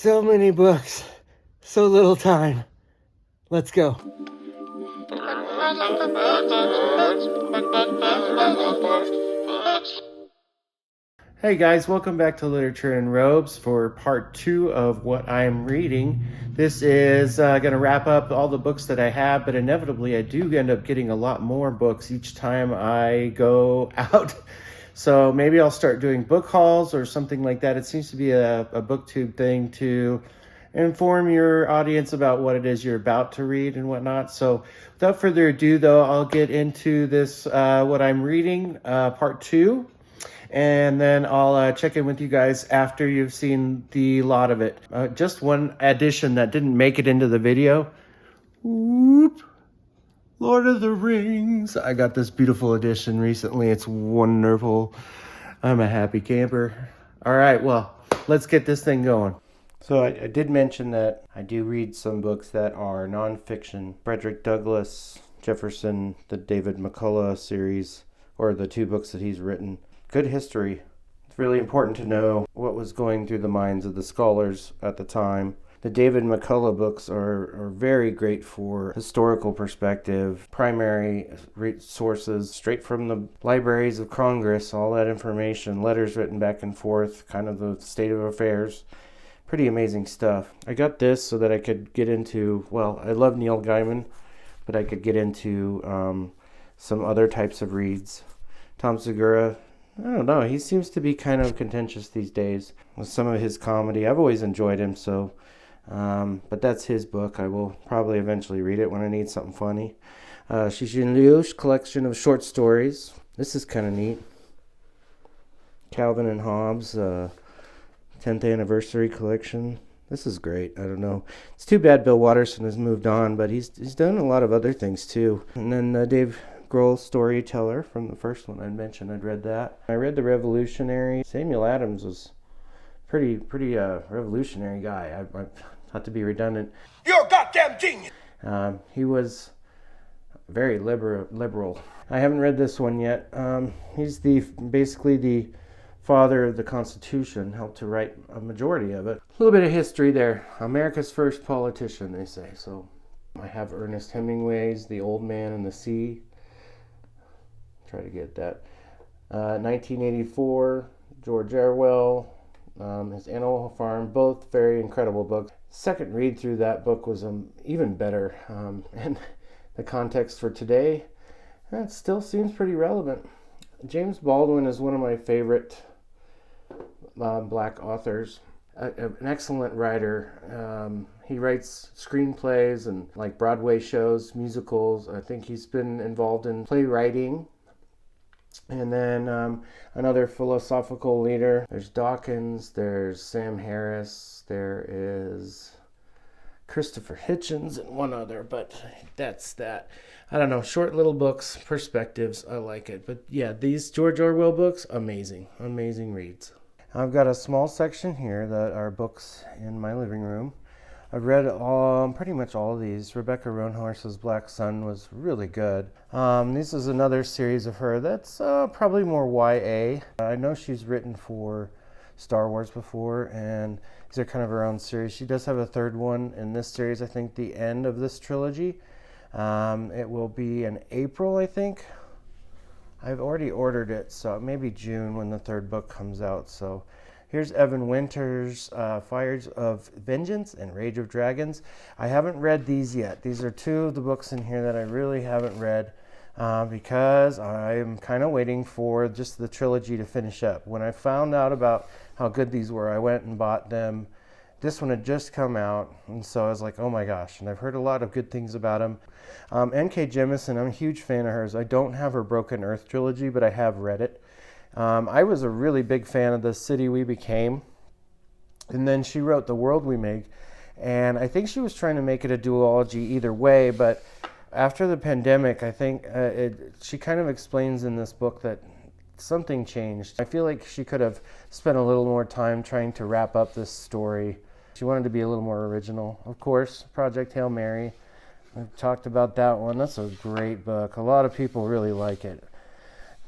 So many books, so little time. Let's go. Hey guys, welcome back to Literature in Robes for part 2 of what I'm reading. This is going to wrap up all the books that I have, but inevitably I do end up getting a lot more books each time I go out. So maybe I'll start doing book hauls or something like that. It seems to be a BookTube thing to inform your audience about what it is you're about to read and whatnot. So without further ado, though, I'll get into this, what I'm reading, part 2. And then I'll check in with you guys after you've seen the lot of it. Just one addition that didn't make it into the video. Whoop. Lord of the Rings. I got this beautiful edition recently. It's wonderful. I'm a happy camper. All right, well, let's get this thing going. So I did mention that I do read some books that are nonfiction. Frederick Douglass, Jefferson, the David McCullough series, or the 2 books that he's written. Good history. It's really important to know what was going through the minds of the scholars at the time. The David McCullough books are very great for historical perspective, primary sources, straight from the libraries of Congress, all that information, letters written back and forth, kind of the state of affairs. Pretty amazing stuff. I got this so that I could get into, well, I love Neil Gaiman, but I could get into some other types of reads. Tom Segura, I don't know, he seems to be kind of contentious these days with some of his comedy. I've always enjoyed him, so, but that's his book. I will probably eventually read it when I need something funny. Xixin Liu's collection of short stories. This is kind of neat. Calvin and Hobbes, 10th anniversary collection. This is great. I don't know. It's too bad Bill Watterson has moved on, but he's done a lot of other things too. And then Dave Grohl, Storyteller, from the first one I mentioned. I'd read that. I read The Revolutionary. Samuel Adams was pretty revolutionary guy. I not to be redundant. You're a goddamn genius! He was very liberal. I haven't read this one yet. He's basically the father of the Constitution, helped to write a majority of it. A little bit of history there. America's first politician, they say. So I have Ernest Hemingway's The Old Man and the Sea. Try to get that. 1984, George Orwell, his Animal Farm, both very incredible books. Second read through that book was even better. And the context for today, that still seems pretty relevant. James Baldwin is one of my favorite black authors. An excellent writer. He writes screenplays and like Broadway shows, musicals. I think he's been involved in playwriting. And then another philosophical leader. There's Dawkins, there's Sam Harris, there is Christopher Hitchens, and one other, but that's that. I don't know, short little books, perspectives, I like it. But yeah, these George Orwell books, amazing reads. I've got a small section here that are books in my living room. I've read pretty much all of these. Rebecca Roanhorse's Black Sun was really good. This is another series of her that's probably more YA. I know she's written for Star Wars before, and these are kind of her own series. She does have a third one in this series, I think the end of this trilogy. It will be in April, I think. I've already ordered it, so maybe June when the third book comes out. So here's Evan Winter's Fires of Vengeance and Rage of Dragons. I haven't read these yet. These are 2 of the books in here that I really haven't read because I'm kind of waiting for just the trilogy to finish up. When I found out about how good these were, I went and bought them. This one had just come out, and so I was like, oh my gosh, and I've heard a lot of good things about him. N.K. Jemisin, I'm a huge fan of hers. I don't have her Broken Earth trilogy, but I have read it. I was a really big fan of The City We Became, and then she wrote The World We Make, and I think she was trying to make it a duology either way, but after the pandemic, I think she kind of explains in this book that something changed. I feel like she could have spent a little more time trying to wrap up this story. She wanted to be a little more original. Of course, Project Hail Mary. I've talked about that one. That's a great book. A lot of people really like it.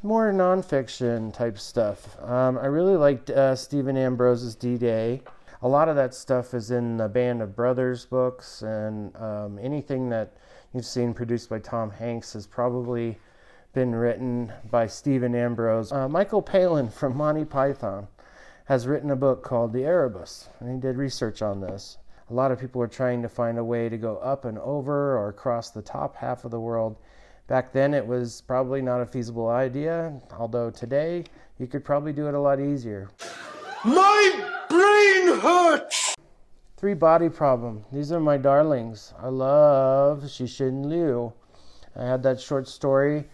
More nonfiction type stuff. I really liked Stephen Ambrose's D-Day. A lot of that stuff is in the Band of Brothers books, and anything that you've seen produced by Tom Hanks has probably been written by Stephen Ambrose. Michael Palin from Monty Python has written a book called The Erebus, and he did research on this. A lot of people are trying to find a way to go up and over or across the top half of the world. Back then it was probably not a feasible idea, although today you could probably do it a lot easier. My brain hurts! 3 Body Problem. These are my darlings. I love Cixin Liu. I had that short story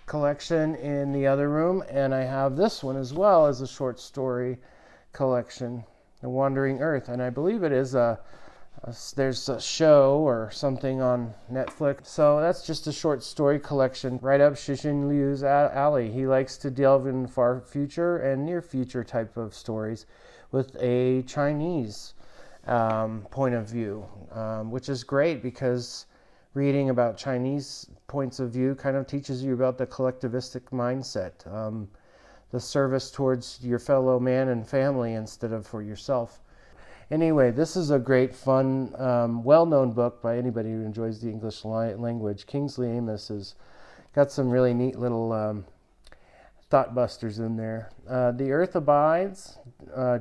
collection in the other room, and I have this one as well as a short story collection, The Wandering Earth, and I believe it is there's a show or something on Netflix. So that's just a short story collection right up Cixin Liu's alley. He likes to delve in far future and near future type of stories with a Chinese point of view, which is great because reading about Chinese points of view kind of teaches you about the collectivistic mindset, the service towards your fellow man and family instead of for yourself. Anyway, this is a great, fun, well-known book by anybody who enjoys the English language. Kingsley Amis has got some really neat little thought busters in there. The Earth Abides,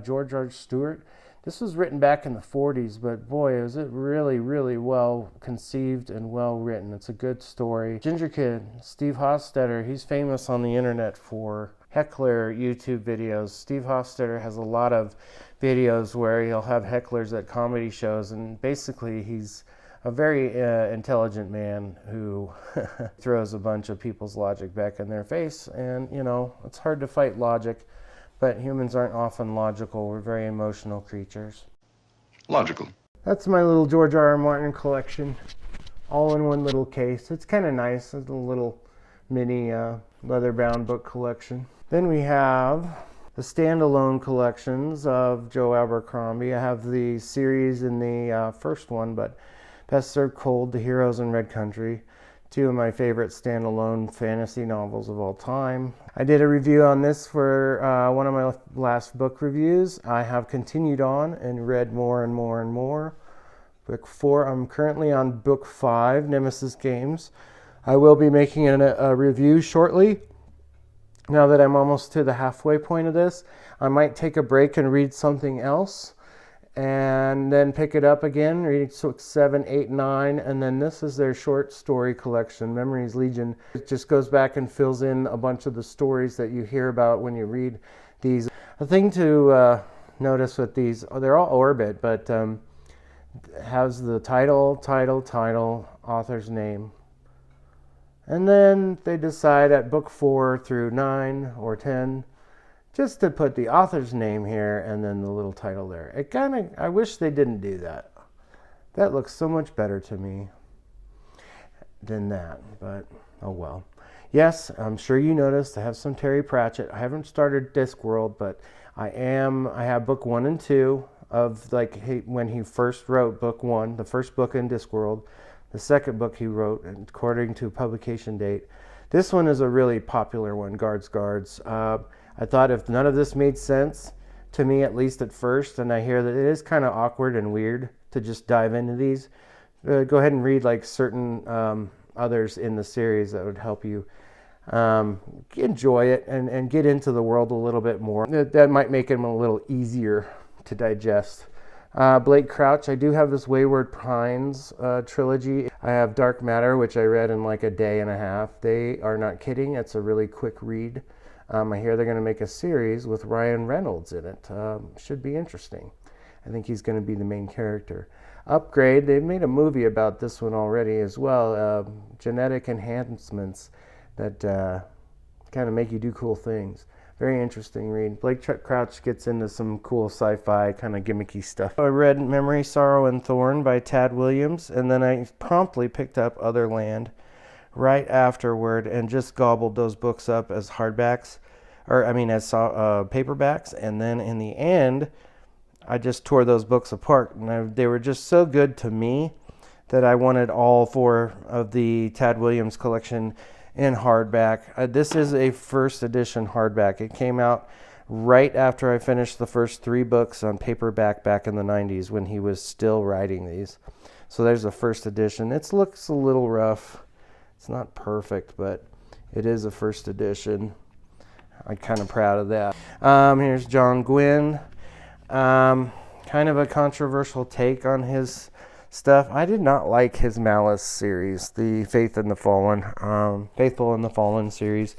George R. Stewart. This was written back in the 40s, but boy, is it really, really well conceived and well written. It's a good story. Ginger Kid, Steve Hofstetter, he's famous on the internet for heckler YouTube videos. Steve Hofstetter has a lot of videos where he'll have hecklers at comedy shows, and basically he's a very intelligent man who throws a bunch of people's logic back in their face, and you know, it's hard to fight logic. But humans aren't often logical. We're very emotional creatures. Logical. That's my little George R. Martin collection, all in one little case. It's kind of nice. It's a little mini leather-bound book collection. Then we have the standalone collections of Joe Abercrombie. I have the series in the first one, but Best Served Cold, The Heroes in Red Country. 2 of my favorite standalone fantasy novels of all time. I did a review on this for one of my last book reviews. I have continued on and read more and more and more. Book 4, I'm currently on book 5, Nemesis Games. I will be making a review shortly. Now that I'm almost to the halfway point of this, I might take a break and read something else, and then pick it up again, reading 6, 7, 8, 9, and then this is their short story collection, Memories Legion. It just goes back and fills in a bunch of the stories that you hear about when you read these. A thing to notice with these, they're all Orbit, but has the title, author's name. And then they decide at book 4 through 9 or 10, just to put the author's name here and then the little title there. It I wish they didn't do that. That looks so much better to me than that, but oh well. Yes, I'm sure you noticed I have some Terry Pratchett. I haven't started Discworld, but I have book 1 and 2 of when he first wrote book 1, the first book in Discworld, the second book he wrote according to publication date. This one is a really popular one, Guards. I thought if none of this made sense, to me at least at first, and I hear that it is kind of awkward and weird to just dive into these, go ahead and read like certain others in the series that would help you enjoy it and get into the world a little bit more. That might make them a little easier to digest. Blake Crouch, I do have this Wayward Pines trilogy. I have Dark Matter, which I read in like a day and a half. They are not kidding. It's a really quick read. I hear they're going to make a series with Ryan Reynolds in it. Should be interesting. I think he's going to be the main character. Upgrade, they've made a movie about this one already as well. Genetic enhancements that kind of make you do cool things. Very interesting read. Blake Crouch gets into some cool sci-fi kind of gimmicky stuff. I read Memory, Sorrow, and Thorn by Tad Williams, and then I promptly picked up Otherland right afterward and just gobbled those books up as hardbacks, as paperbacks, and then in the end I just tore those books apart, and they were just so good to me that I wanted all 4 of the Tad Williams collection in hardback. This is a first edition hardback. It came out right after I finished the first 3 books on paperback back in the 90s when he was still writing these. So there's the first edition. It looks a little rough. It's not perfect, but it is a first edition. I'm kind of proud of that. Here's John Gwynne. Kind of a controversial take on his stuff. I did not like his Malice series, the Faithful in the Fallen series.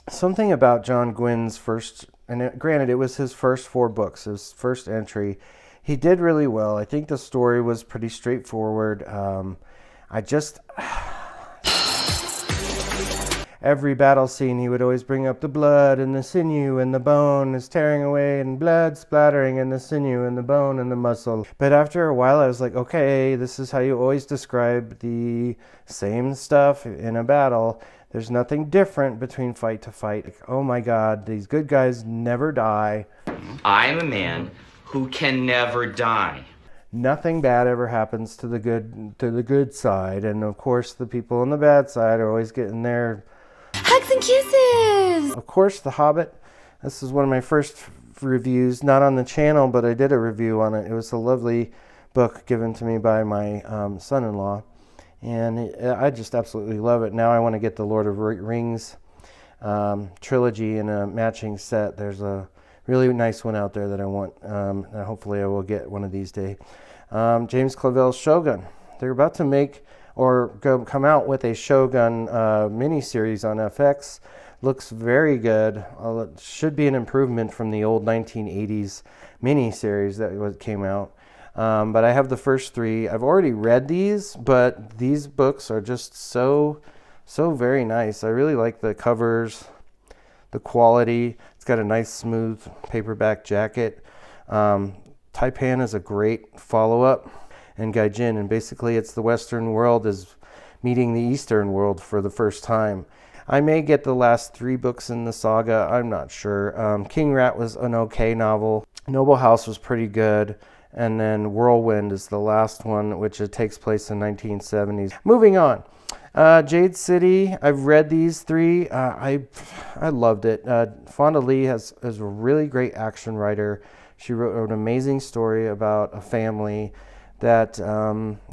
Something about John Gwynne's first, and granted it was his first 4 books, his first entry. He did really well. I think the story was pretty straightforward. Every battle scene, he would always bring up the blood and the sinew and the bone is tearing away and blood splattering and the sinew and the bone and the muscle. But after a while, I was like, okay, this is how you always describe the same stuff in a battle. There's nothing different between fight to fight. Like, oh my God, these good guys never die. I'm a man who can never die. Nothing bad ever happens to the good side, and of course the people on the bad side are always getting their hugs and kisses. Of course, The Hobbit. This is one of my first reviews, not on the channel, but I did a review on it. It was a lovely book given to me by my son-in-law, and I just absolutely love it. Now I want to get the Lord of Rings trilogy in a matching set. There's a really nice one out there that I want, and hopefully I will get one of these days. James Clavell's Shogun. They're about to make come out with a Shogun miniseries on FX. Looks very good. It should be an improvement from the old 1980s miniseries that came out. But I have the first 3. I've already read these, but these books are just so very nice. I really like the covers, the quality. It's got a nice smooth paperback jacket. Taipan is a great follow-up, and Gaijin, and basically it's the Western world is meeting the Eastern world for the first time. I may get the last 3 books in the saga, I'm not sure. King Rat was an okay novel. Noble House was pretty good, and then Whirlwind is the last one, which it takes place in 1970s. Moving on. Jade City, I've read these 3. I loved it. Fonda Lee is a really great action writer. She wrote an amazing story about a family that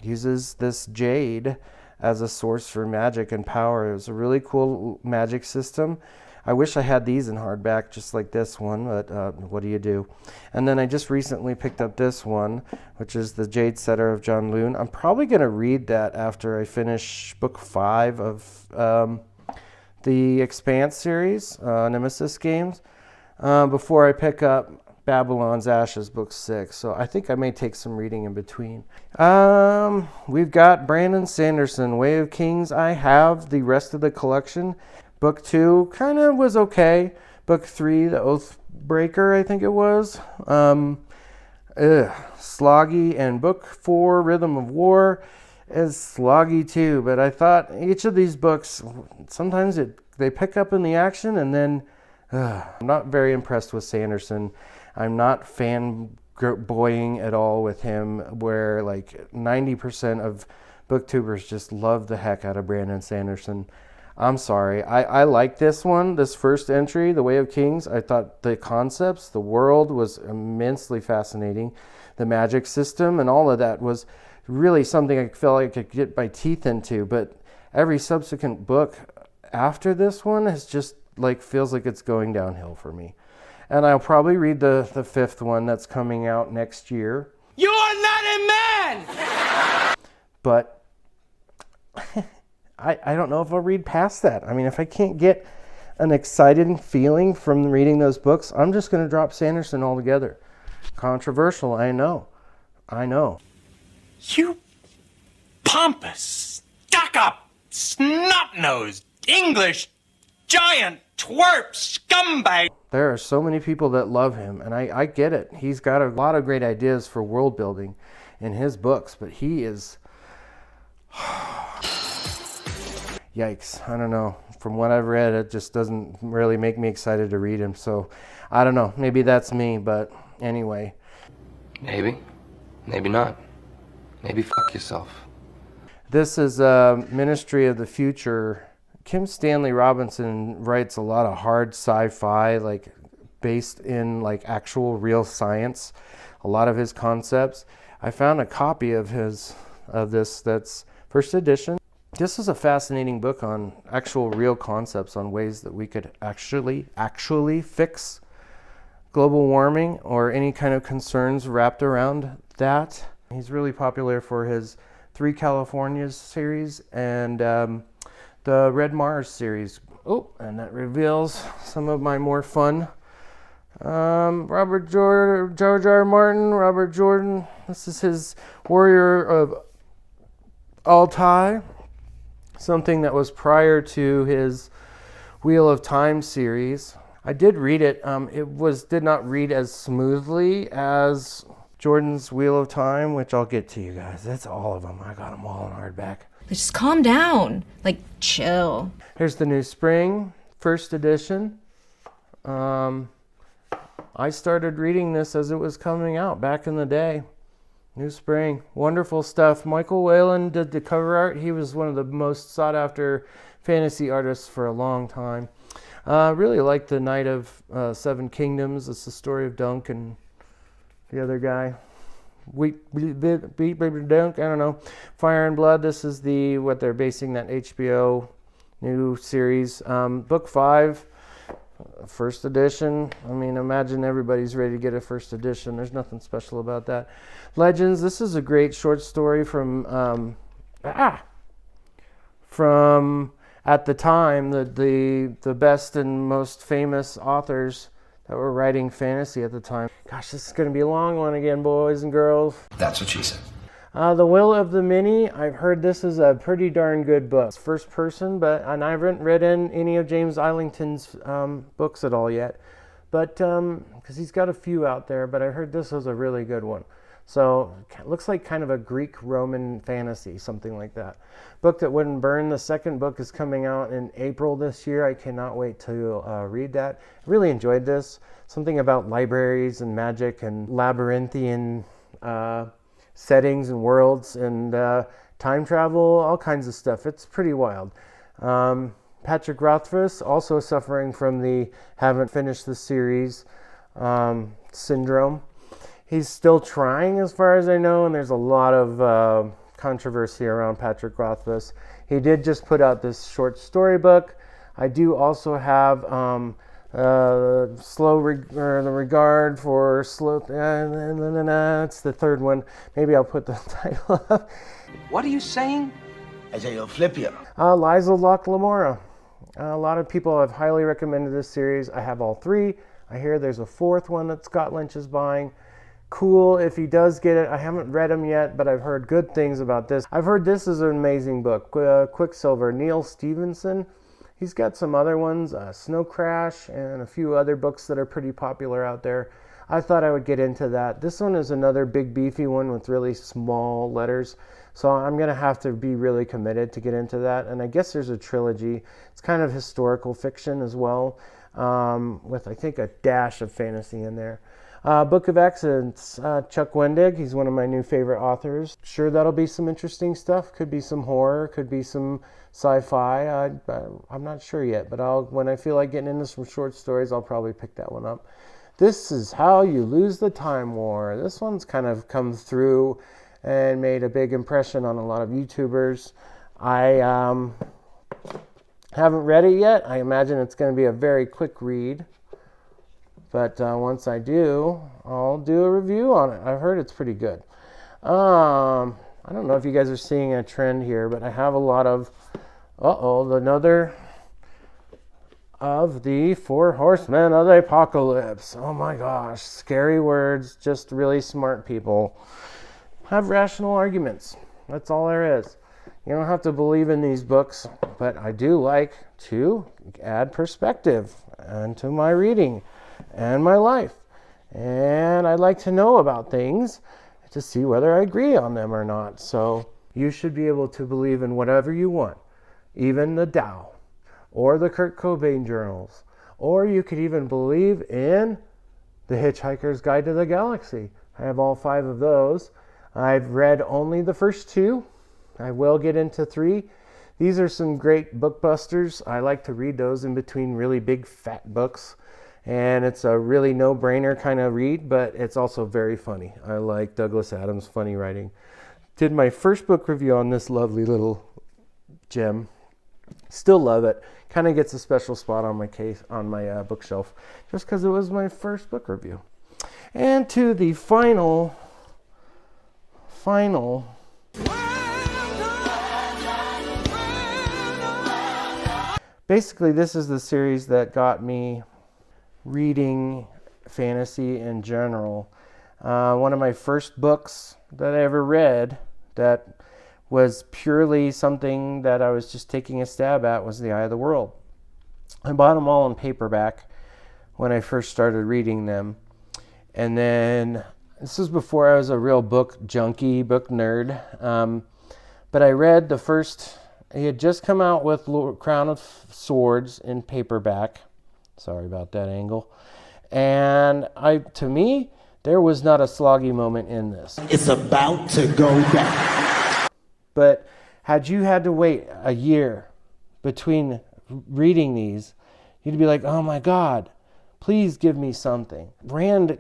uses this jade as a source for magic and power. It was a really cool magic system. I wish I had these in hardback just like this one, but what do you do? And then I just recently picked up this one, which is The Jade Setter of John Loon. I'm probably going to read that after I finish book 5 of the Expanse series, Nemesis games, before I pick up Babylon's Ashes, book 6. So I think I may take some reading in between. We've got Brandon Sanderson, Way of Kings. I have the rest of the collection. Book 2 kind of was okay. Book 3, The Oathbreaker, I think it was. Sloggy. And book 4, Rhythm of War, is sloggy too. But I thought each of these books, sometimes they pick up in the action, and then I'm not very impressed with Sanderson. I'm not fanboying at all with him, where like 90% of booktubers just love the heck out of Brandon Sanderson. I'm sorry. I like this one, this first entry, The Way of Kings. I thought the concepts, the world was immensely fascinating. The magic system and all of that was really something I felt like I could get my teeth into. But every subsequent book after this one has just feels like it's going downhill for me. And I'll probably read the 5th one that's coming out next year. You are not a man! But I don't know if I'll read past that. I mean, if I can't get an excited feeling from reading those books, I'm just going to drop Sanderson altogether. Controversial, I know. You pompous, stuck-up, snot-nosed, English giant twerp scumbag. There are so many people that love him, and I get it. He's got a lot of great ideas for world building in his books, but he is... Yikes. I don't know. From what I've read, it just doesn't really make me excited to read him. So, I don't know. Maybe that's me, but anyway. Maybe. Maybe not. Maybe fuck yourself. This is Ministry of the Future Kim Stanley Robinson writes a lot of hard sci-fi, like based in like actual real science. A lot of his concepts. I found a copy of this that's first edition. This is a fascinating book on actual real concepts on ways that we could actually fix global warming or any kind of concerns wrapped around that. He's really popular for his 3 Californias series and the Red Mars series. Oh, and that reveals some of my more fun. George R. Martin, Robert Jordan. This is his Warrior of Altai. Something that was prior to his Wheel of Time series. I did read it. Did not read as smoothly as Jordan's Wheel of Time, which I'll get to you guys. That's all of them. I got them all in hardback. Just calm down. Like, chill. Here's the New Spring, first edition. I started reading this as it was coming out back in the day. New Spring, wonderful stuff. Michael Whalen did the cover art. He was one of the most sought after fantasy artists for a long time. Really like the Knight of 7 Kingdoms. It's the story of Dunk and the other guy. Dunk, I don't know. Fire and Blood. This is what they're basing that HBO new series. Book 5. First edition. I mean, imagine everybody's ready to get a first edition. There's nothing special about that. Legends. This is a great short story from at the time the best and most famous authors that were writing fantasy at the time. Gosh, this is going to be a long one again, boys and girls. That's what she said. The Will of the Many. I've heard this is a pretty darn good book. It's first person, and I haven't read any of James Islington's books at all yet. But because he's got a few out there, but I heard this was a really good one. So it looks like kind of a Greek-Roman fantasy, something like that. Book That Wouldn't Burn. The second book is coming out in April this year. I cannot wait to read that. I really enjoyed this. Something about libraries and magic and labyrinthian settings and worlds and time travel, all kinds of stuff. It's pretty wild. Patrick Rothfuss, also suffering from the haven't finished the series syndrome. He's still trying as far as I know, and there's a lot of controversy around Patrick Rothfuss. He did just put out this short story book. I do also have the regard for slow. It's the third one. Maybe I'll put the title up. What are you saying? I say you'll flip you. Liza Locke Lamora. A lot of people have highly recommended this series. I have all 3. I hear there's a 4th one that Scott Lynch is buying. Cool if he does get it. I haven't read them yet, but I've heard good things about this. I've heard this is an amazing book. Quicksilver, Neil Stevenson. He's got some other ones, Snow Crash, and a few other books that are pretty popular out there. I thought I would get into that. This one is another big beefy one with really small letters. So I'm going to have to be really committed to get into that. And I guess there's a trilogy. It's kind of historical fiction as well, with I think a dash of fantasy in there. Book of Accidents, Chuck Wendig. He's one of my new favorite authors. Sure, that'll be some interesting stuff. Could be some horror, could be some sci-fi. I'm not sure yet, but when I feel like getting into some short stories, I'll probably pick that one up. This is How You Lose the Time War. This one's kind of come through and made a big impression on a lot of YouTubers. I haven't read it yet. I imagine it's going to be a very quick read. But once I do, I'll do a review on it. I've heard it's pretty good. I don't know if you guys are seeing a trend here, but I have a lot of, another of the 4 Horsemen of the Apocalypse. Oh my gosh, scary words, just really smart people. Have rational arguments. That's all there is. You don't have to believe in these books, but I do like to add perspective into my reading and my life. And I'd like to know about things to see whether I agree on them or not. So you should be able to believe in whatever you want, even the Tao or the Kurt Cobain journals, or you could even believe in The Hitchhiker's Guide to the Galaxy. I have all 5 of those. I've read only the first 2. I will get into 3. These are some great book busters. I like to read those in between really big fat books. And it's a really no-brainer kind of read, but it's also very funny. I like Douglas Adams' funny writing. Did my first book review on this lovely little gem. Still love it. Kind of gets a special spot on my bookshelf, just because it was my first book review. And to the final. Basically, this is the series that got me reading fantasy in general. One of my first books that I ever read that was purely something that I was just taking a stab at was The Eye of the World. I bought them all in paperback when I first started reading them. And then, this was before I was a real book junkie, book nerd. But I read the first, he had just come out with Crown of Swords in paperback. Sorry about that angle. And to me, there was not a sloggy moment in this. It's about to go down. But had you had to wait a year between reading these, you'd be like, oh my God, please give me something. Rand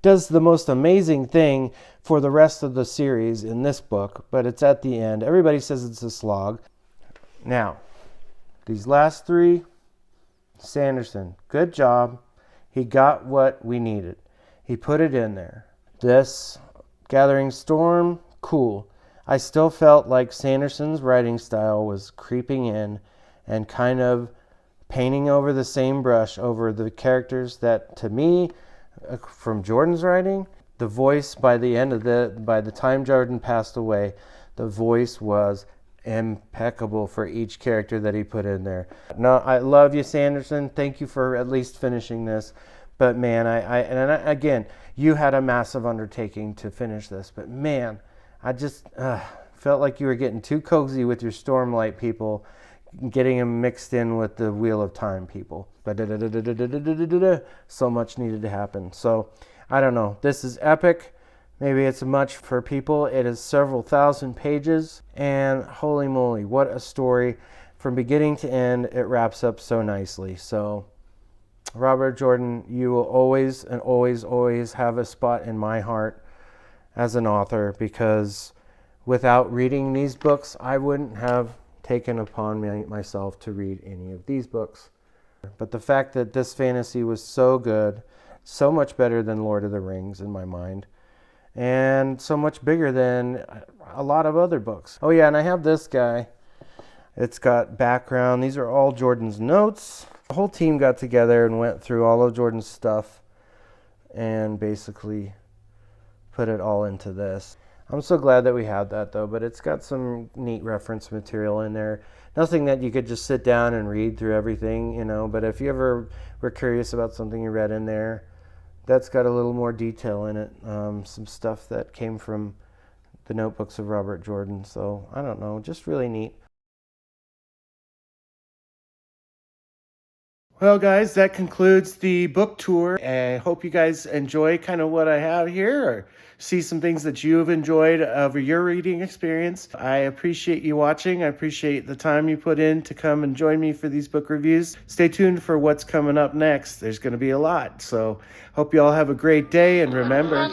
does the most amazing thing for the rest of the series in this book, but it's at the end. Everybody says it's a slog. Now, these last three, Sanderson, good job. He got what we needed. He put it in there. This, Gathering Storm, cool. I still felt like Sanderson's writing style was creeping in and kind of painting over the same brush over the characters that, to me, from Jordan's writing, the voice by the time Jordan passed away, the voice was impeccable for each character that he put in there. No, I love you, Sanderson. Thank you for at least finishing this. But man, again, you had a massive undertaking to finish this. But man, I just felt like you were getting too cozy with your Stormlight people, getting them mixed in with the Wheel of Time people. So much needed to happen. So, I don't know. This is epic. Maybe it's much for people. It is several thousand pages. And holy moly, what a story. From beginning to end, it wraps up so nicely. So, Robert Jordan, you will always and always, always have a spot in my heart as an author, because without reading these books, I wouldn't have taken upon myself to read any of these books. But the fact that this fantasy was so good, so much better than Lord of the Rings in my mind, and so much bigger than a lot of other books. Oh yeah, and I have this guy. It's got background. These are all Jordan's notes. The whole team got together and went through all of Jordan's stuff and basically put it all into this. I'm so glad that we had that though, but it's got some neat reference material in there. Nothing that you could just sit down and read through everything, but if you ever were curious about something you read in there, that's got a little more detail in it. Some stuff that came from the notebooks of Robert Jordan. So, I don't know, just really neat. Well, guys, that concludes the book tour. I hope you guys enjoy kind of what I have here, or see some things that you've enjoyed over your reading experience. I appreciate you watching. I appreciate the time you put in to come and join me for these book reviews. Stay tuned for what's coming up next. There's going to be a lot. So, hope you all have a great day, and remember...